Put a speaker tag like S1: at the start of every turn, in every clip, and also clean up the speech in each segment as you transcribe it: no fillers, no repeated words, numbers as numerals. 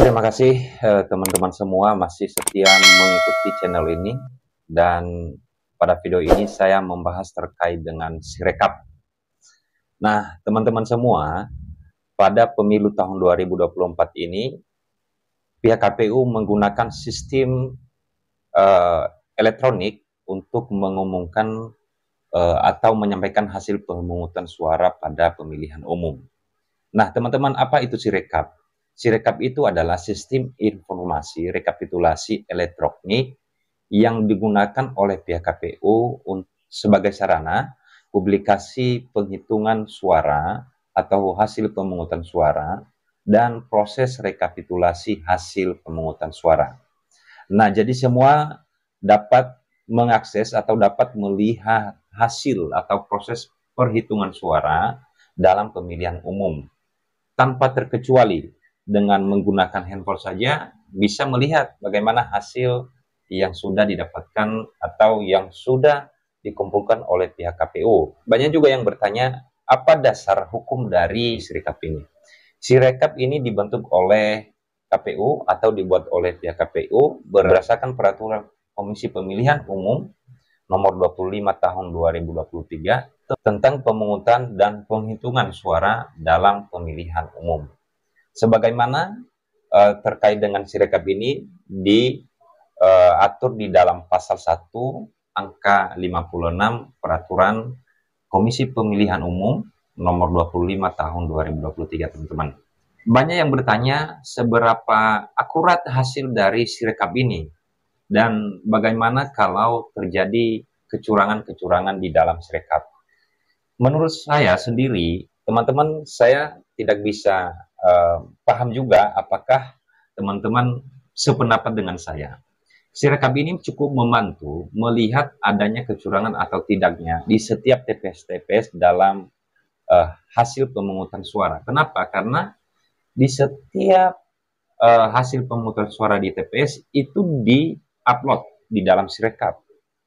S1: Terima kasih teman-teman semua masih setia mengikuti channel ini, dan pada video ini saya membahas terkait dengan Sirekap. Nah, teman-teman semua, pada pemilu tahun 2024 ini pihak KPU menggunakan sistem uh, elektronik untuk mengumumkan atau menyampaikan hasil pemungutan suara pada pemilihan umum. Nah, teman-teman, apa itu Sirekap? Sirekap itu adalah sistem informasi rekapitulasi elektronik yang digunakan oleh pihak KPU sebagai sarana publikasi penghitungan suara atau hasil pemungutan suara dan proses rekapitulasi hasil pemungutan suara. Nah, jadi semua dapat mengakses atau dapat melihat hasil atau proses perhitungan suara dalam pemilihan umum tanpa terkecuali. Dengan menggunakan handphone saja bisa melihat bagaimana hasil yang sudah didapatkan atau yang sudah dikumpulkan oleh pihak KPU. Banyak juga yang bertanya, apa dasar hukum dari Sirekap ini? Sirekap ini dibentuk oleh KPU atau dibuat oleh pihak KPU berdasarkan peraturan Komisi Pemilihan Umum nomor 25 tahun 2023 tentang pemungutan dan penghitungan suara dalam pemilihan umum. Sebagaimana terkait dengan Sirekap ini diatur di dalam pasal 1 angka 56 peraturan Komisi Pemilihan Umum nomor 25 tahun 2023, teman-teman. Banyak yang bertanya seberapa akurat hasil dari Sirekap ini dan bagaimana kalau terjadi kecurangan-kecurangan di dalam Sirekap. Menurut saya sendiri, teman-teman, saya tidak bisa paham juga apakah teman-teman sependapat dengan saya. Sirekap ini cukup membantu melihat adanya kecurangan atau tidaknya di setiap TPS-TPS dalam hasil pemungutan suara. Kenapa? Karena di setiap hasil pemungutan suara di TPS itu di-upload di dalam Sirekap.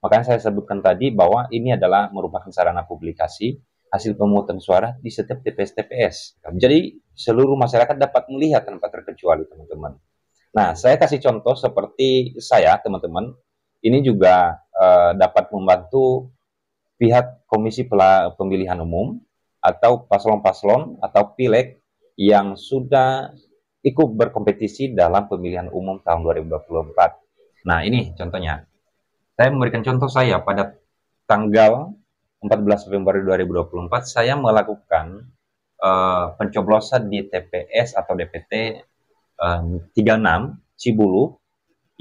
S1: Makanya saya sebutkan tadi bahwa ini adalah merupakan sarana publikasi hasil pemungutan suara di setiap TPS-TPS. Jadi seluruh masyarakat dapat melihat tanpa terkecuali, teman-teman. Nah, saya kasih contoh seperti saya, teman-teman. Ini juga dapat membantu pihak Komisi Pemilihan Umum atau paslon-paslon atau pileg yang sudah ikut berkompetisi dalam pemilihan umum tahun 2024. Nah, ini contohnya. Saya memberikan contoh saya pada tanggal 14 Februari 2024, saya melakukan pencoblosan di TPS atau DPT 36 Cibulu,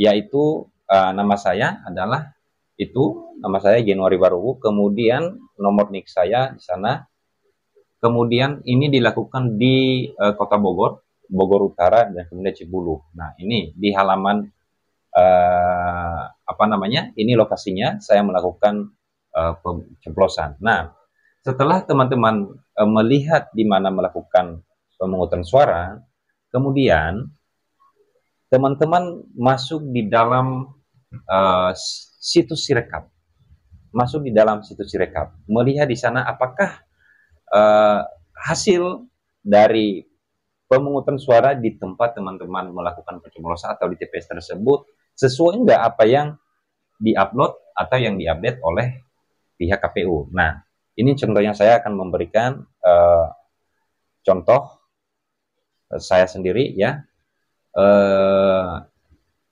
S1: yaitu nama saya adalah nama saya Januari Baruwu, kemudian nomor NIK saya di sana, kemudian ini dilakukan di Kota Bogor, Bogor Utara, dan kemudian Cibulu. Nah, ini di halaman ini lokasinya saya melakukan pencoblosan. Nah, setelah teman-teman melihat di mana melakukan pemungutan suara, kemudian teman-teman masuk di dalam situs Sirekap, melihat di sana apakah hasil dari pemungutan suara di tempat teman-teman melakukan pencoblosan atau di TPS tersebut sesuai enggak apa yang diupload atau yang diupdate oleh pihak KPU. Nah, ini contohnya saya akan memberikan contoh saya sendiri ya.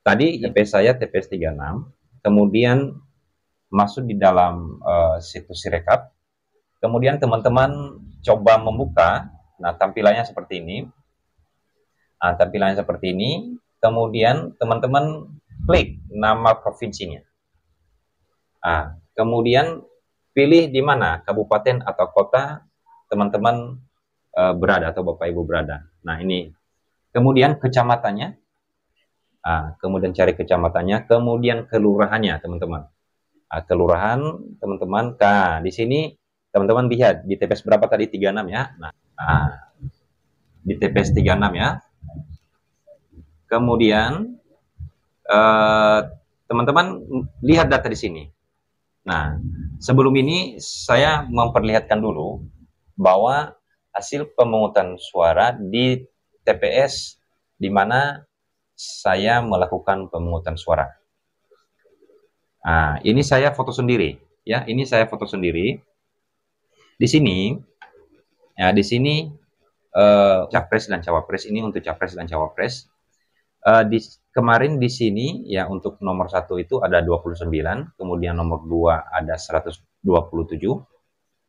S1: Tadi TPS saya TPS 36, kemudian masuk di dalam situs Sirekap, kemudian teman-teman coba membuka. Nah, tampilannya seperti ini. Kemudian teman-teman klik nama provinsinya. Kemudian pilih di mana kabupaten atau kota teman-teman berada atau Bapak Ibu berada. Nah, ini. Kemudian kecamatannya. Kemudian cari kecamatannya, kemudian kelurahannya, teman-teman. Kelurahan, teman-teman. Nah, di sini teman-teman lihat di TPS berapa tadi? 36 ya. Nah, di TPS 36 ya. Kemudian teman-teman lihat data di sini. Nah, sebelum ini saya memperlihatkan dulu bahwa hasil pemungutan suara di TPS di mana saya melakukan pemungutan suara. Nah, ini saya foto sendiri, ya. Ini saya foto sendiri. Di sini, ya, di sini capres dan cawapres ini untuk capres dan cawapres. Kemarin di sini ya untuk nomor 1 itu ada 29, kemudian nomor 2 ada 127,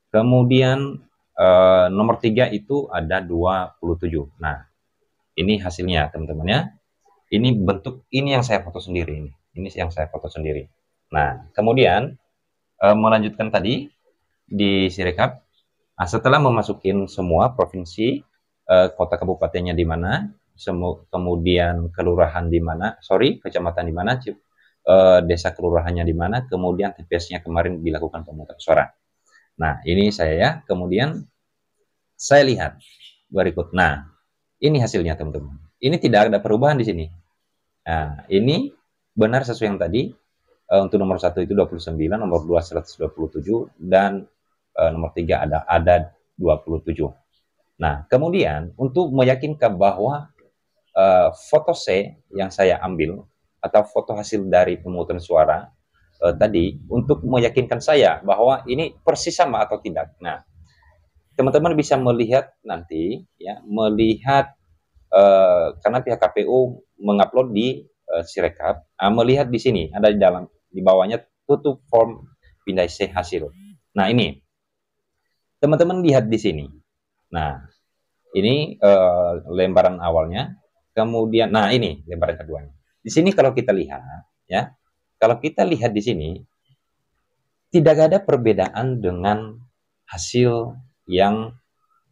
S1: kemudian nomor 3 itu ada 27. Nah, ini hasilnya teman-teman ya. Ini bentuk ini yang saya foto sendiri ini. Ini yang saya foto sendiri. Nah, kemudian melanjutkan tadi di Sirekap, setelah memasukin semua provinsi, kota kabupatennya di mana, kemudian kelurahan di mana, kecamatan di mana, desa kelurahannya di mana, kemudian TPS-nya kemarin dilakukan pemungutan suara. Nah, ini saya ya, kemudian saya lihat berikut. Nah, ini hasilnya teman-teman. Ini tidak ada perubahan di sini. Nah, ini benar sesuai yang tadi. Untuk nomor 1 itu 29, nomor 2 127, dan nomor 3 ada 27. Nah, kemudian untuk meyakinkan bahwa foto C yang saya ambil atau foto hasil dari pemungutan suara tadi untuk meyakinkan saya bahwa ini persis sama atau tidak. Nah, teman-teman bisa melihat nanti ya, melihat karena pihak KPU mengupload di Sirekap, melihat di sini ada di bawahnya tutup form pindai C hasil. Nah, ini teman-teman lihat di sini. Nah, ini lembaran awalnya. Kemudian, nah ini lembaran keduanya. Di sini kalau kita lihat, ya, kalau kita lihat di sini, tidak ada perbedaan dengan hasil yang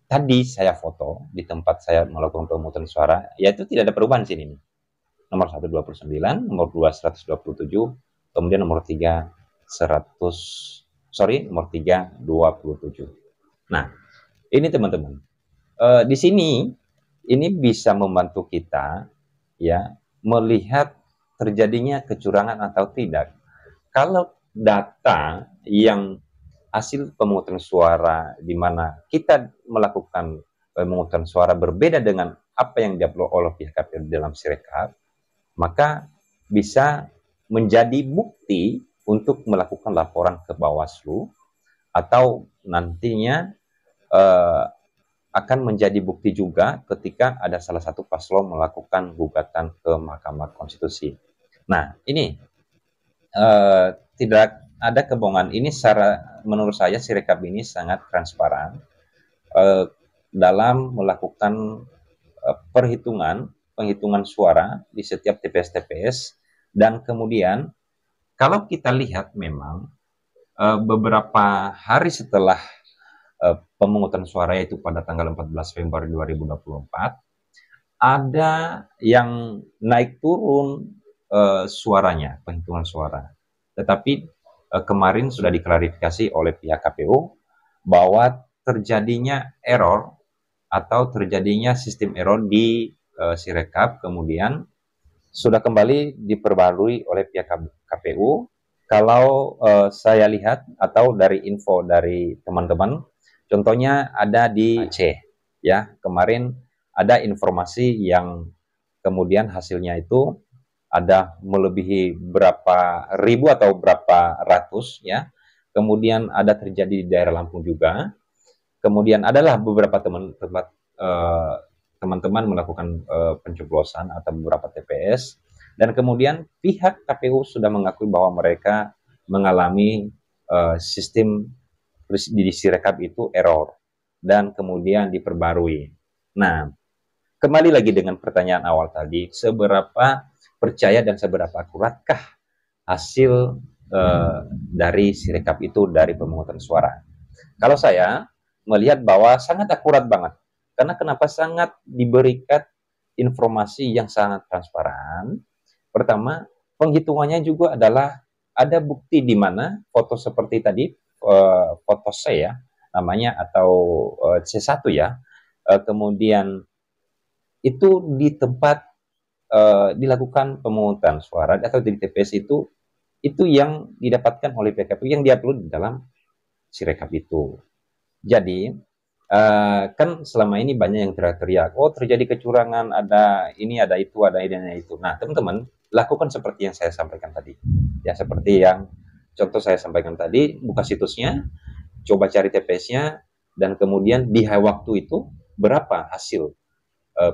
S1: tadi saya foto di tempat saya melakukan pemungutan suara, yaitu tidak ada perubahan di sini. Nomor 1 29, nomor 2 127, kemudian nomor 3 nomor 3 27. Nah, ini teman-teman. Di sini ini bisa membantu kita ya melihat terjadinya kecurangan atau tidak. Kalau data yang hasil pemungutan suara di mana kita melakukan pemungutan suara berbeda dengan apa yang diupload oleh pihak KPU dalam Sirekap, maka bisa menjadi bukti untuk melakukan laporan ke Bawaslu atau nantinya akan menjadi bukti juga ketika ada salah satu paslon melakukan gugatan ke Mahkamah Konstitusi. Nah, ini tidak ada kebohongan. Ini menurut saya Sirekap ini sangat transparan dalam melakukan penghitungan suara di setiap TPS-TPS, dan kemudian kalau kita lihat memang beberapa hari setelah pemungutan suara yaitu pada tanggal 14 Februari 2024 ada yang naik turun suaranya, penghitungan suara. Tetapi kemarin sudah diklarifikasi oleh pihak KPU bahwa terjadinya error atau terjadinya sistem error di Sirekap, kemudian sudah kembali diperbarui oleh pihak KPU. Kalau saya lihat atau dari info dari teman-teman, contohnya ada di Aceh, ya kemarin ada informasi yang kemudian hasilnya itu ada melebihi berapa ribu atau berapa ratus, ya. Kemudian ada terjadi di daerah Lampung juga. Kemudian adalah beberapa teman-teman melakukan pencoblosan atau beberapa TPS, dan kemudian pihak KPU sudah mengakui bahwa mereka mengalami sistem di Sirekap itu error dan kemudian diperbarui. Nah, kembali lagi dengan pertanyaan awal tadi, seberapa percaya dan seberapa akuratkah hasil dari Sirekap itu dari pemungutan suara? Kalau saya melihat bahwa sangat akurat banget. Karena kenapa? Sangat diberikan informasi yang sangat transparan. Pertama, penghitungannya juga adalah ada bukti di mana foto seperti tadi, foto C ya, namanya, atau C1 ya. Kemudian itu di tempat dilakukan pemungutan suara atau di TPS itu yang didapatkan oleh PKPU yang diupload di dalam Sirekap itu. Jadi Kan selama ini banyak yang teriak-teriak, oh terjadi kecurangan, ada ini, ada itu, ada ini, ada itu. Nah, teman-teman, lakukan seperti yang saya sampaikan tadi. Ya, seperti yang contoh saya sampaikan tadi, buka situsnya, coba cari TPS-nya, dan kemudian di waktu itu berapa hasil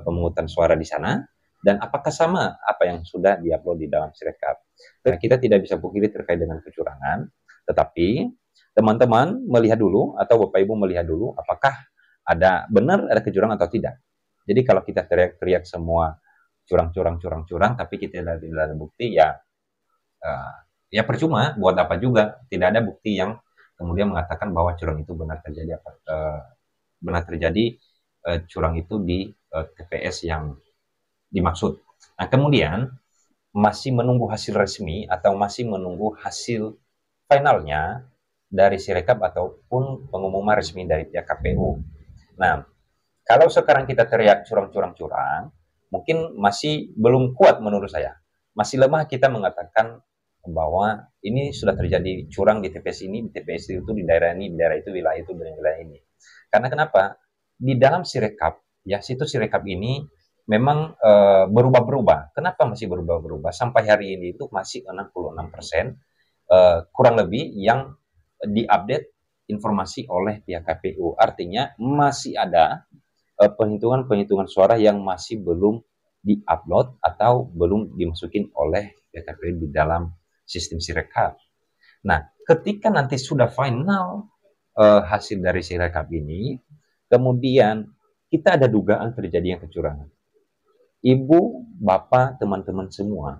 S1: pemungutan suara di sana, dan apakah sama apa yang sudah diupload di dalam Sirekap. Nah, kita tidak bisa pungkiri terkait dengan kecurangan, tetapi teman-teman melihat dulu atau Bapak Ibu melihat dulu apakah ada benar ada kecurangan atau tidak. Jadi kalau kita teriak-teriak semua curang, tapi kita tidak ada bukti, ya ya percuma, buat apa juga, tidak ada bukti yang kemudian mengatakan bahwa curang itu benar terjadi, curang itu di TPS yang dimaksud. Nah, kemudian masih menunggu hasil resmi atau masih menunggu hasil finalnya dari Sirekap ataupun pengumuman resmi dari pihak KPU. Nah, kalau sekarang kita teriak curang, mungkin masih belum kuat menurut saya. Masih lemah kita mengatakan bahwa ini sudah terjadi curang di TPS ini, di TPS itu, di daerah ini, di daerah itu, wilayah itu, di wilayah ini. Karena kenapa? Di dalam Sirekap, ya situs Sirekap ini memang berubah-berubah. Kenapa masih berubah-berubah? Sampai hari ini itu masih 66% kurang lebih yang diupdate informasi oleh pihak KPU. Artinya masih ada penghitungan suara yang masih belum diupload atau belum dimasukin oleh pihak KPU di dalam sistem Sirekap. Nah, ketika nanti sudah final hasil dari Sirekap ini, kemudian kita ada dugaan terjadi yang kecurangan. Ibu, bapak, teman-teman semua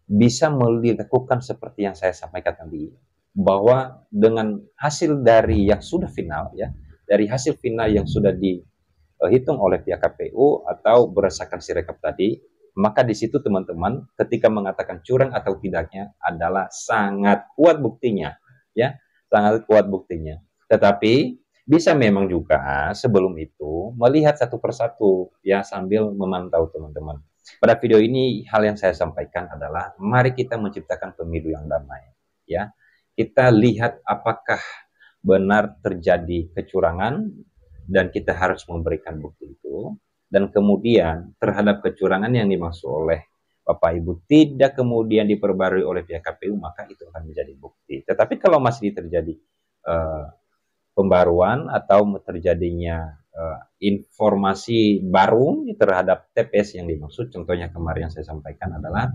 S1: bisa melakukan seperti yang saya sampaikan tadi, bahwa dengan hasil dari yang sudah final, ya, dari hasil final yang sudah dihitung oleh pihak KPU atau berdasarkan Sirekap tadi, maka di situ teman-teman ketika mengatakan curang atau tidaknya adalah sangat kuat buktinya, ya, sangat kuat buktinya. Tetapi bisa memang juga sebelum itu melihat satu persatu, ya, sambil memantau teman-teman. Pada video ini hal yang saya sampaikan adalah mari kita menciptakan pemilu yang damai, ya. Kita lihat apakah benar terjadi kecurangan dan kita harus memberikan bukti itu, dan kemudian terhadap kecurangan yang dimaksud oleh Bapak Ibu tidak kemudian diperbarui oleh pihak KPU, maka itu akan menjadi bukti. Tetapi kalau masih terjadi pembaruan atau terjadinya informasi baru terhadap TPS yang dimaksud, contohnya kemarin yang saya sampaikan adalah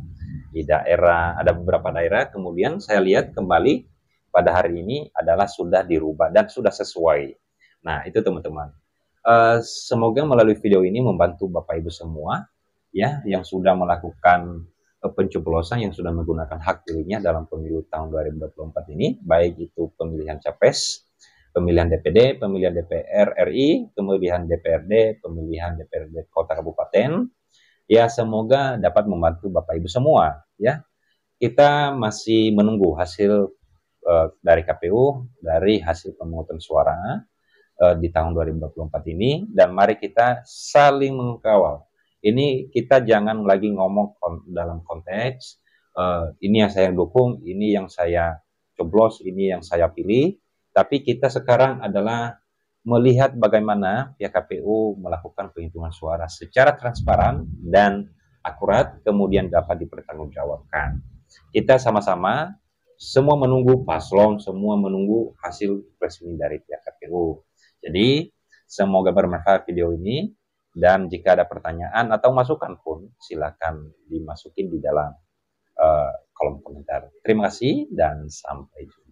S1: di daerah, ada beberapa daerah, kemudian saya lihat kembali pada hari ini adalah sudah dirubah dan sudah sesuai. Nah, itu teman-teman. Semoga melalui video ini membantu Bapak Ibu semua, ya, yang sudah melakukan pencoblosan, yang sudah menggunakan hak pilihnya dalam pemilu tahun 2024 ini, baik itu pemilihan capres, pemilihan DPD, pemilihan DPR RI, pemilihan DPRD, pemilihan DPRD kota kabupaten. Ya, semoga dapat membantu Bapak Ibu semua, ya. Kita masih menunggu hasil dari KPU, dari hasil pemungutan suara di tahun 2024 ini, dan mari kita saling mengawal. Ini kita jangan lagi ngomong dalam konteks ini yang saya dukung, ini yang saya coblos, ini yang saya pilih, tapi kita sekarang adalah melihat bagaimana pihak KPU melakukan penghitungan suara secara transparan dan akurat, kemudian dapat dipertanggungjawabkan. Kita sama-sama semua menunggu paslon, semua menunggu hasil resmi dari pihak KPU. Jadi, semoga bermanfaat video ini, dan jika ada pertanyaan atau masukan pun, silakan dimasukin di dalam kolom komentar. Terima kasih dan sampai jumpa.